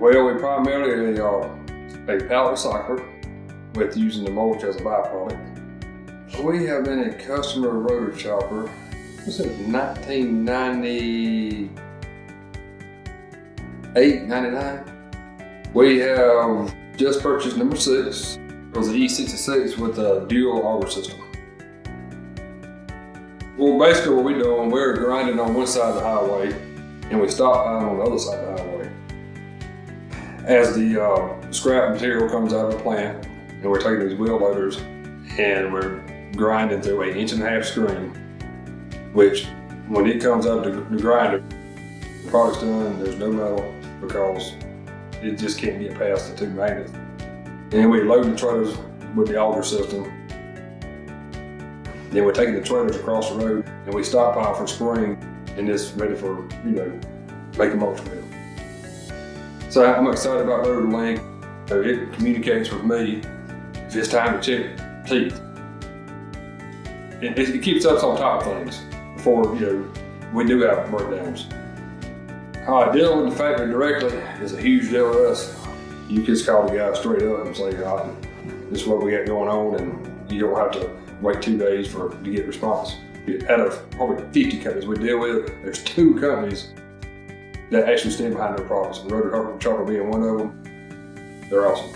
Well, we primarily are a pallet recycler with using the mulch as a byproduct. We have been a customer of Rotochopper since 1998, 99. We have just purchased number 6. It was an EC-366 with a dual auger system. Well, basically what we're doing, we're grinding on one side of the highway and we stockpile on the other side of the highway. As the scrap material comes out of the plant, and we're taking these wheel loaders and we're grinding through an 1.5-inch screen, which when it comes out of the grinder, the product's done, there's no metal because it just can't get past the 2 magnets. And we load the trailers with the auger system. Then we're taking the trailers across the road and we stockpile for spring and it's ready for, make a mulch bed. So I'm excited about RotoLink. It communicates with me if it's time to check teeth. It keeps us on top of things before we do have breakdowns. How I deal with the factory directly is a huge deal to us. You just call the guy straight up and say, this is what we got going on, and you don't have to wait 2 days to get a response. Out of probably 50 companies we deal with, there's 2 companies that actually stand behind their products. Rotochopper being one of them. They're awesome.